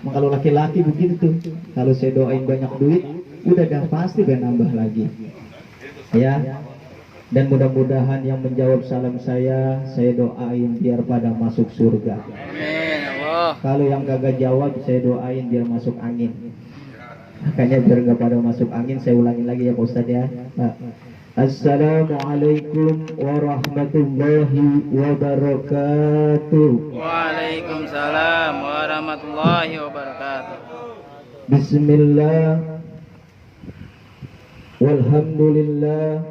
Kalau laki-laki begitu tuh, kalau saya doain banyak duit, udah dah pasti ben nambah lagi. Ya, dan mudah-mudahan yang menjawab salam saya doain biar pada masuk surga. Amin Allah. Kalau yang kagak jawab, saya doain biar masuk angin. Makanya biar nggak pada masuk angin, saya ulangin lagi ya Pak Ustadz ya. Assalamualaikum warahmatullahi wabarakatuh. Waalaikumsalam warahmatullahi wabarakatuh. Bismillah, walhamdulillah,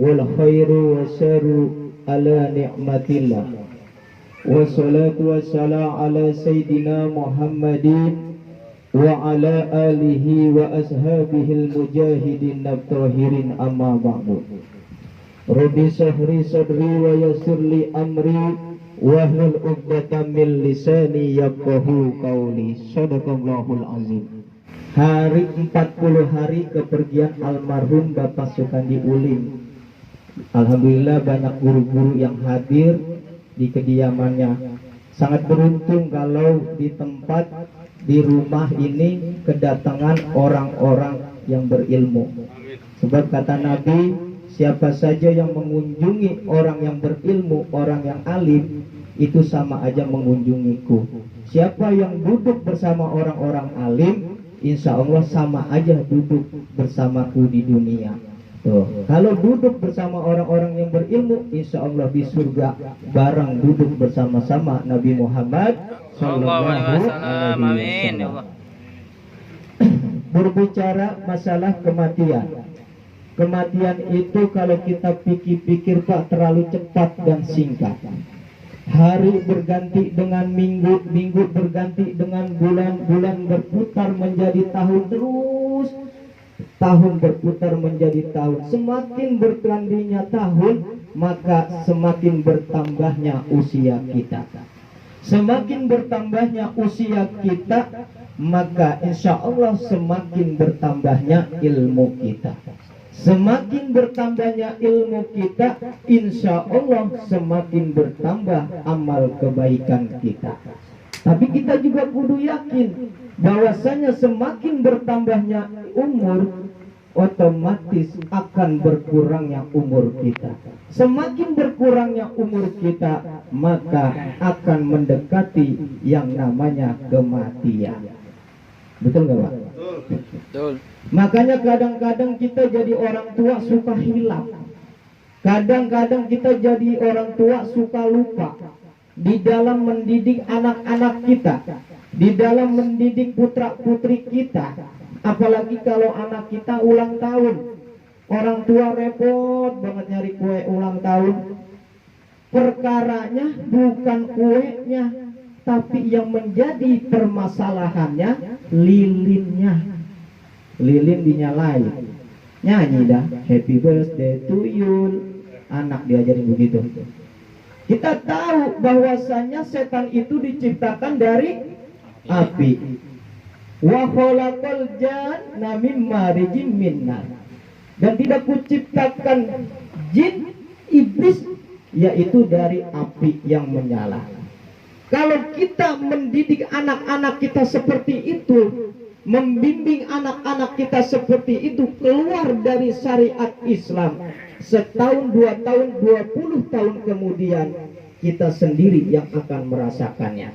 wal khairu wassaru ala ni'matillah, wassalatu wassalamu ala sayyidina Muhammadin wa ala alihi wa ashabihil mujahidin nabtahirin, amma ba'du. Rabbi sahri sadri wa yassirli amri wahlul 'uqdatam min lisani yafqahu qawli. Shadaqallahul azim. Hari 40 hari kepergian almarhum Bapak Sukandi Ulim. Alhamdulillah banyak guru-guru yang hadir di kediamannya. Sangat beruntung kalau di tempat di rumah ini kedatangan orang-orang yang berilmu. Sebab kata Nabi, siapa saja yang mengunjungi orang yang berilmu, orang yang alim, itu sama aja mengunjungiku. Siapa yang duduk bersama orang-orang alim, insya Allah sama aja duduk bersamaku di dunia. Tuh. Kalau duduk bersama orang-orang yang berilmu, insya Allah di surga bareng duduk bersama-sama Nabi Muhammad Sallallahu Alaihi Wasallam. Berbicara masalah kematian. Kematian itu kalau kita pikir-pikir Pak, terlalu cepat dan singkat. Hari berganti dengan minggu, minggu berganti dengan bulan, bulan berputar menjadi tahun terus. Tahun berputar menjadi tahun. Semakin bergantinya tahun, maka semakin bertambahnya usia kita. Semakin bertambahnya usia kita, maka insya Allah semakin bertambahnya ilmu kita. Semakin bertambahnya ilmu kita, insya Allah semakin bertambah amal kebaikan kita. Tapi kita juga kudu yakin bahwasanya semakin bertambahnya umur, otomatis akan berkurangnya umur kita. Semakin berkurangnya umur kita, maka akan mendekati yang namanya kematian. Betul nggak Pak? Betul. Makanya kadang-kadang kita jadi orang tua suka hilang. Kadang-kadang kita jadi orang tua suka lupa di dalam mendidik anak-anak kita, di dalam mendidik putra-putri kita. Apalagi kalau anak kita ulang tahun, orang tua repot banget nyari kue ulang tahun. Perkaranya bukan kuenya, tapi yang menjadi permasalahannya lilinnya. Lilin dinyalain, nyanyi dah happy birthday to you, anak diajarin begitu. Kita tahu bahwasanya setan itu diciptakan dari api. Wa khalaqal janna mim marijim min nar. Dan tidak kuciptakan jin iblis yaitu dari api yang menyala. Kalau kita mendidik anak-anak kita seperti itu, membimbing anak-anak kita seperti itu keluar dari syariat Islam, setahun, 2 tahun, 20 tahun kemudian kita sendiri yang akan merasakannya.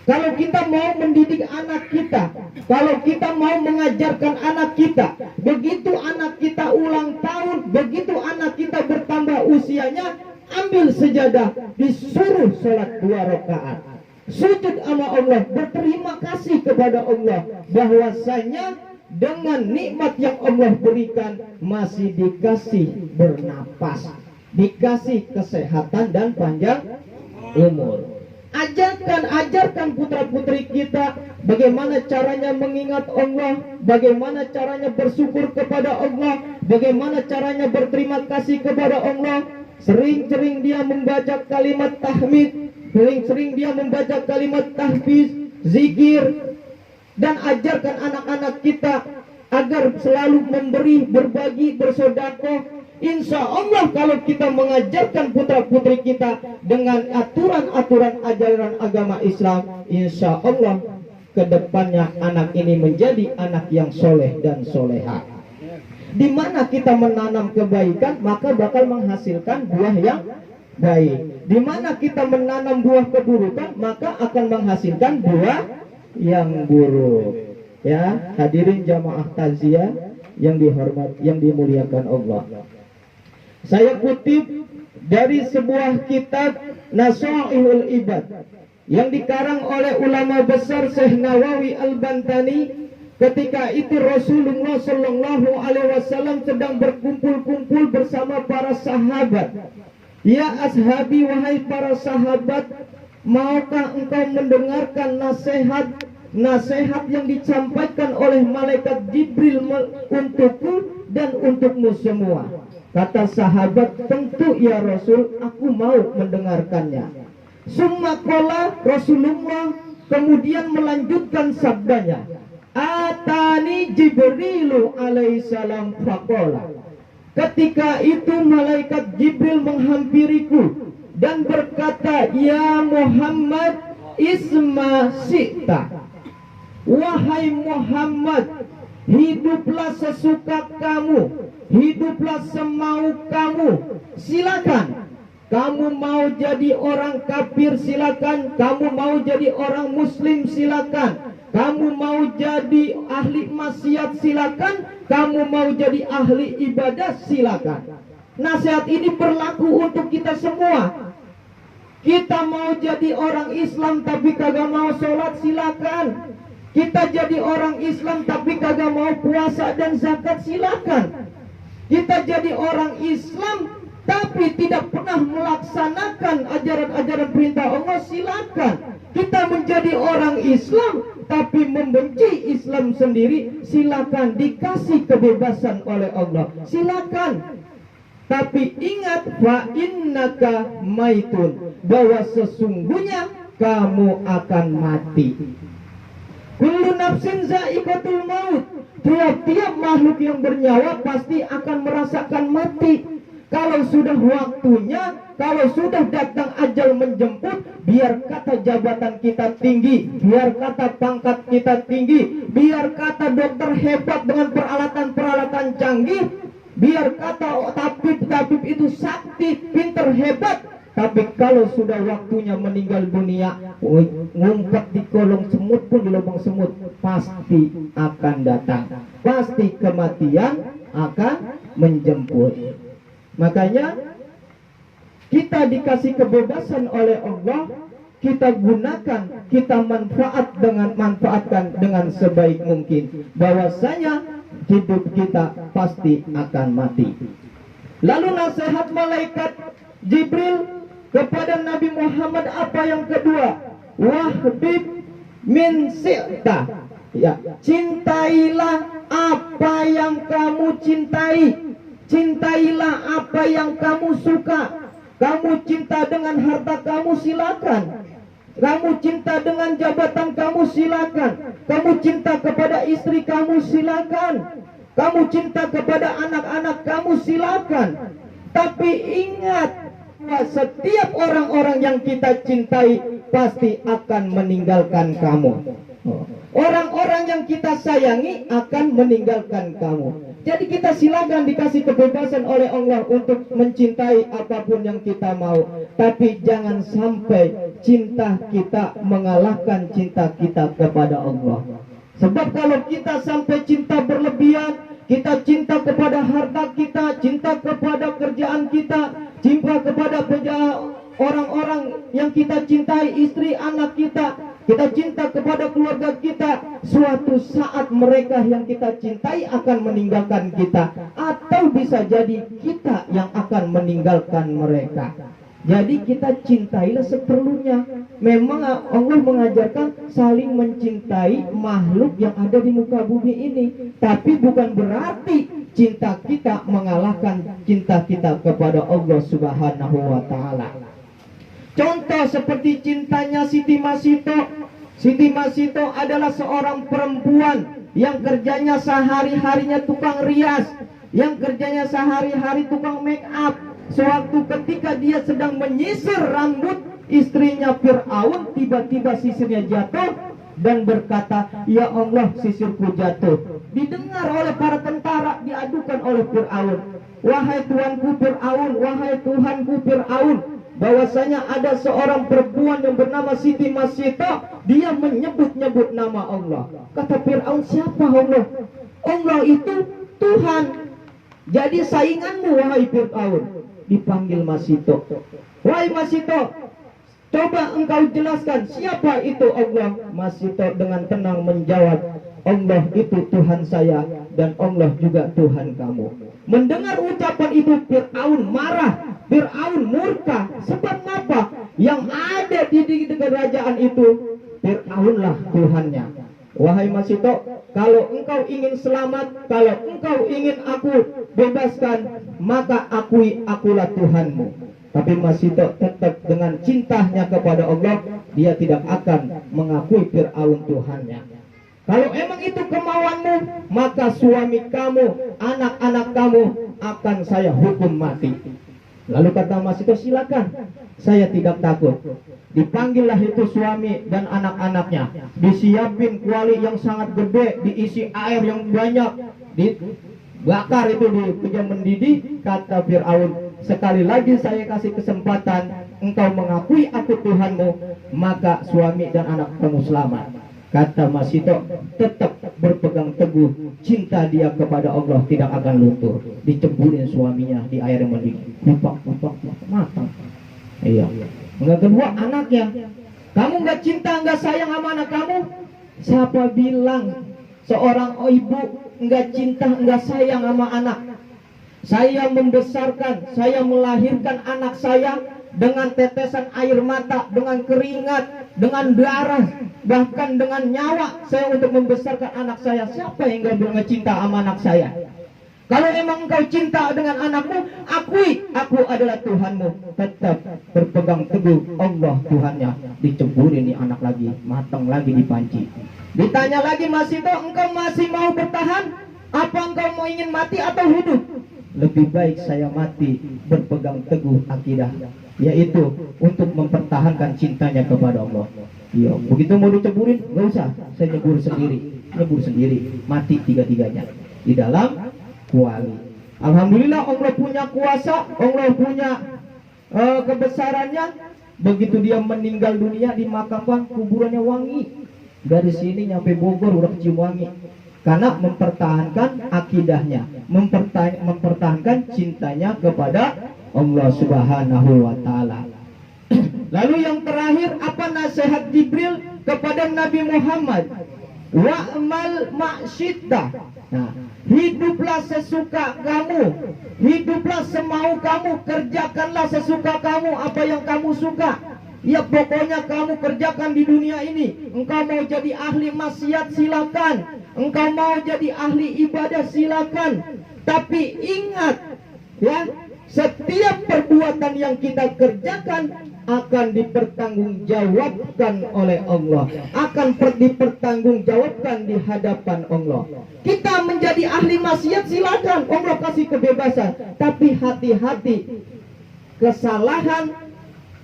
Kalau kita mau mendidik anak kita, kalau kita mau mengajarkan anak kita, begitu anak kita ulang tahun, begitu anak kita bertambah usianya, ambil sejadah, disuruh sholat 2 rakaat, sujud sama Allah, berterima kasih kepada Allah bahwasanya dengan nikmat yang Allah berikan masih dikasih bernapas, dikasih kesehatan dan panjang umur. Ajarkan putra-putri kita bagaimana caranya mengingat Allah, bagaimana caranya bersyukur kepada Allah, bagaimana caranya berterima kasih kepada Allah. Sering-sering dia membaca kalimat tahmid, sering-sering dia membaca kalimat tahfiz, zikir, dan ajarkan anak-anak kita agar selalu memberi, berbagi, bersedekah, Insya Allah kalau kita mengajarkan putra-putri kita dengan aturan-aturan ajaran agama Islam, insya Allah kedepannya anak ini menjadi anak yang soleh dan soleha. Di mana kita menanam kebaikan, maka bakal menghasilkan buah yang baik. Di mana kita menanam buah keburukan, maka akan menghasilkan buah yang buruk. Ya, hadirin jamaah takziah yang dihormati, yang dimuliakan Allah. Saya kutip dari sebuah kitab Nasaihul Ibad yang dikarang oleh ulama besar Syekh Nawawi Al-Bantani. Ketika itu Rasulullah Shallallahu Alaihi Wasallam sedang berkumpul-kumpul bersama para sahabat. Ya ashabi, wahai para sahabat, maukah engkau mendengarkan nasihat yang disampaikan oleh malaikat Jibril untukku dan untukmu semua? Kata sahabat, tentu ya Rasul, aku mau mendengarkannya. Summa qala, Rasulullah kemudian melanjutkan sabdanya, Atani Jibrilu alaihissalam faqala. Ketika itu malaikat Jibril menghampiriku dan berkata, ya Muhammad, isma syi'ta. Wahai Muhammad, hiduplah sesuka kamu, hiduplah semau kamu. Silakan. Kamu mau jadi orang kafir, silakan. Kamu mau jadi orang muslim, silakan. Kamu mau jadi ahli maksiat, silakan. Kamu mau jadi ahli ibadah, silakan. Nasihat ini berlaku untuk kita semua. Kita mau jadi orang Islam tapi kagak mau sholat, silakan. Kita jadi orang Islam tapi kagak mau puasa dan zakat, silakan. Kita jadi orang Islam tapi tidak pernah melaksanakan ajaran-ajaran perintah Allah, silakan. Kita menjadi orang Islam tapi membenci Islam sendiri, silakan. Dikasih kebebasan oleh Allah, silakan. Tapi ingat, fa innaka maitun, bahwa sesungguhnya kamu akan mati. Kullu nafsin za'iqatul maut. Tiap-tiap makhluk yang bernyawa pasti akan merasakan mati. Kalau sudah waktunya, kalau sudah datang ajal menjemput, biar kata jabatan kita tinggi, biar kata pangkat kita tinggi, biar kata dokter hebat dengan peralatan-peralatan canggih, biar kata tabib itu sakti, pinter, hebat, tapi kalau sudah waktunya meninggal dunia, ngumpet di kolong semut pun, di lubang semut, pasti akan datang. Pasti kematian akan menjemput. Makanya kita dikasih kebebasan oleh Allah, kita gunakan, kita manfaatkan dengan sebaik mungkin. Bahwasanya hidup kita pasti akan mati. Lalu nasihat malaikat Jibril kepada Nabi Muhammad apa yang kedua? Wahbib min syi'ta. Ya, cintailah apa yang kamu cintai. Cintailah apa yang kamu suka. Kamu cinta dengan harta kamu, silakan. Kamu cinta dengan jabatan kamu, silakan. Kamu cinta kepada istri kamu, silakan. Kamu cinta kepada anak-anak kamu, silakan. Tapi ingat, setiap orang-orang yang kita cintai pasti akan meninggalkan kamu. Orang-orang yang kita sayangi akan meninggalkan kamu. Jadi kita silakan, dikasih kebebasan oleh Allah untuk mencintai apapun yang kita mau. Tapi jangan sampai cinta kita mengalahkan cinta kita kepada Allah. Sebab kalau kita sampai cinta berlebihan, kita cinta kepada harta kita, cinta kepada kerjaan kita, cinta kepada orang-orang yang kita cintai, istri, anak kita cinta kepada keluarga kita, suatu saat mereka yang kita cintai akan meninggalkan kita, atau bisa jadi kita yang akan meninggalkan mereka. Jadi kita cintailah seperlunya. Memang Allah mengajarkan saling mencintai makhluk yang ada di muka bumi ini, tapi bukan berarti cinta kita mengalahkan cinta kita kepada Allah Subhanahu wa Ta'ala. Contoh seperti cintanya Siti Masito. Siti Masito adalah seorang perempuan yang kerjanya sehari-harinya tukang rias, yang kerjanya sehari-hari tukang make up, sewaktu ketika dia sedang menyisir rambut istrinya Fir'aun, tiba-tiba sisirnya jatuh dan berkata, "Ya Allah, sisirku jatuh." Didengar oleh para tentara, diadukan oleh Fir'aun, "Wahai Tuanku Fir'aun, wahai Tuhanku Fir'aun, bahwasanya ada seorang perempuan yang bernama Siti Masito, dia menyebut-nyebut nama Allah." Kata Fir'aun, "Siapa Allah?" "Allah itu Tuhan. Jadi sainganmu wahai Fir'aun." Dipanggil Masito. "Wahai Masito, coba engkau jelaskan siapa itu Allah." Masito dengan tenang menjawab, "Allah itu Tuhan saya dan Allah juga Tuhan kamu." Mendengar ucapan itu Fir'aun marah, Fir'aun murka. Sebab apa? Yang ada di kerajaan itu Fir'aunlah Tuhannya. "Wahai Masito, kalau engkau ingin selamat, kalau engkau ingin aku bebaskan, maka akulah Tuhanmu." Tapi Masito tetap dengan cintanya kepada Allah, dia tidak akan mengakui Fir'aun Tuhannya. "Kalau emang itu kemauanmu, maka suami kamu, anak-anak kamu akan saya hukum mati." Lalu kata Masito, "Silakan, saya tidak takut." Dipanggillah itu suami dan anak-anaknya, disiapin kuali yang sangat gede, diisi air yang banyak, dibakar itu di pejam mendidih. Kata Fir'aun, "Sekali lagi saya kasih kesempatan, engkau mengakui aku Tuhanmu, maka suami dan anak kamu selamat." Kata Masito, tetap berpegang teguh, cinta dia kepada Allah tidak akan luntur. Dicemburin suaminya di air yang mendidih, lupak matang. Iya. Yang kedua, anaknya, "Kamu nggak cinta, nggak sayang sama anak kamu?" Siapa bilang seorang ibu nggak cinta, nggak sayang sama anak? Saya membesarkan, saya melahirkan anak saya dengan tetesan air mata, dengan keringat, dengan darah, bahkan dengan nyawa saya untuk membesarkan anak saya. Siapa yang nggak cinta sama anak saya? Kalau emang engkau cinta dengan anakmu, akui aku adalah Tuhanmu. Tetap berpegang teguh, Allah Tuhannya. Dicemburin nih anak lagi, matang lagi di panci. Ditanya lagi Masito, "Engkau masih mau bertahan? Apa engkau mau ingin mati atau hidup?" "Lebih baik saya mati berpegang teguh akidah, yaitu untuk mempertahankan cintanya kepada Allah." Iya, begitu mau dicemburin, nggak usah, saya nyebur sendiri, mati tiga-tiganya di dalam kuali. Alhamdulillah, Allah punya kuasa, Allah punya kebesarannya. Begitu dia meninggal dunia, dimakamkan, kuburannya wangi. Dari sini nyampe Bogor udah kecium wangi. Karena mempertahankan akidahnya, mempertahankan cintanya kepada Allah Subhanahu wa Ta'ala. Lalu yang terakhir, apa nasihat Jibril kepada Nabi Muhammad? "Wa'mal ma'syiddah." Nah, hiduplah sesuka kamu, hiduplah semau kamu, kerjakanlah sesuka kamu apa yang kamu suka. Ya pokoknya kamu kerjakan di dunia ini. Engkau mau jadi ahli maksiat, silakan. Engkau mau jadi ahli ibadah, silakan. Tapi ingat, ya, setiap perbuatan yang kita kerjakan akan dipertanggungjawabkan oleh Allah, akan dipertanggungjawabkan di hadapan Allah. Kita menjadi ahli maksiat, silakan, Allah kasih kebebasan. Tapi hati-hati, kesalahan,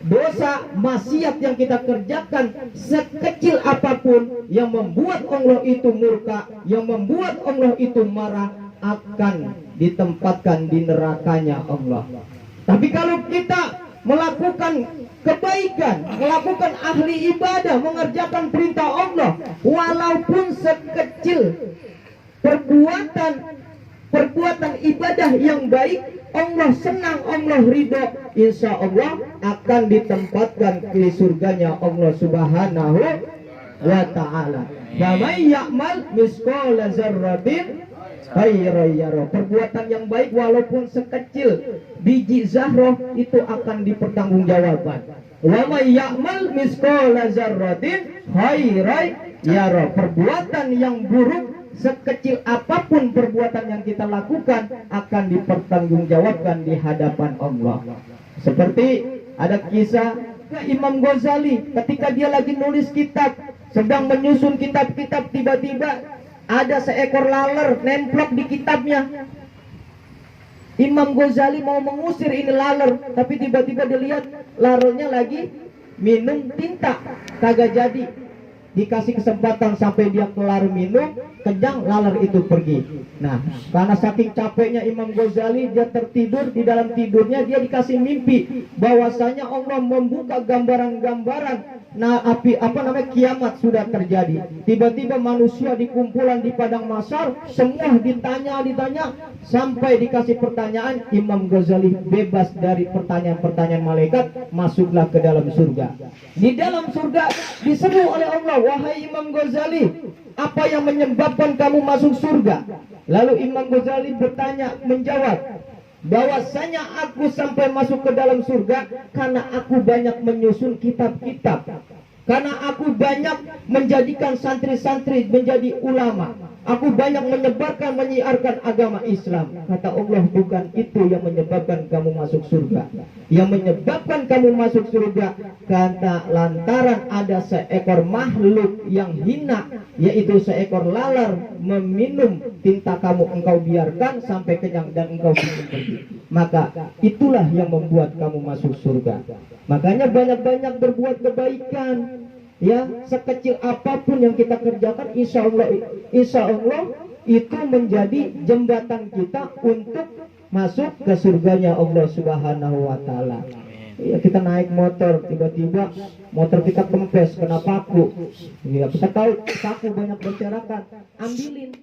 dosa, maksiat yang kita kerjakan sekecil apapun yang membuat Allah itu murka, yang membuat Allah itu marah, akan ditempatkan di nerakanya Allah. Tapi kalau kita melakukan kebaikan, melakukan ahli ibadah, mengerjakan perintah Allah, walaupun sekecil perbuatan ibadah yang baik, Allah senang, Allah ridho, insya Allah akan ditempatkan di surganya Allah Subhanahu wa Ta'ala. Faman ya'mal misqala dzarratin khairan yarah. Perbuatan yang baik walaupun sekecil biji zarrah itu akan dipertanggungjawabkan. Wa may ya'mal misqala dzarratin khairan yarah. Perbuatan yang buruk, sekecil apapun perbuatan yang kita lakukan, akan dipertanggungjawabkan di hadapan Allah. Seperti ada kisah Imam Ghazali ketika dia lagi nulis kitab, sedang menyusun kitab-kitab, tiba-tiba ada seekor laler nemplok di kitabnya. Imam Ghazali mau mengusir ini laler, tapi tiba-tiba dilihat lalernya lagi minum tinta, kagak jadi. Dikasih kesempatan sampai dia kelar minum, kenyang, laler itu pergi. Nah, karena saking capeknya Imam Ghazali, dia tertidur. Di dalam tidurnya dia dikasih mimpi bahwasanya Allah membuka gambaran-gambaran. Nah, kiamat sudah terjadi. Tiba-tiba manusia dikumpulan di padang mahsyar, semua ditanya sampai dikasih pertanyaan. Imam Ghazali bebas dari pertanyaan-pertanyaan malaikat, masuklah ke dalam surga. Di dalam surga diseru oleh Allah, wahai Imam Ghazali, apa yang menyebabkan kamu masuk surga? Lalu Imam Ghazali menjawab, bahwasanya aku sampai masuk ke dalam surga karena aku banyak menyusun kitab-kitab, karena aku banyak menjadikan santri-santri menjadi ulama, aku banyak menyebarkan, menyiarkan agama Islam. Kata Allah, bukan itu yang menyebabkan kamu masuk surga. Yang menyebabkan kamu masuk surga karena lantaran ada seekor makhluk yang hina, yaitu seekor laler meminum tinta kamu, engkau biarkan sampai kenyang dan engkau minum pergi. Maka itulah yang membuat kamu masuk surga. Makanya banyak-banyak berbuat kebaikan. Ya, sekecil apapun yang kita kerjakan, insya Allah itu menjadi jembatan kita untuk masuk ke surganya Allah Subhanahu wa Ta'ala. Ya, kita naik motor, tiba-tiba motor kita kempes, kena paku. Ya, kita tahu paku banyak berserakan, ambilin.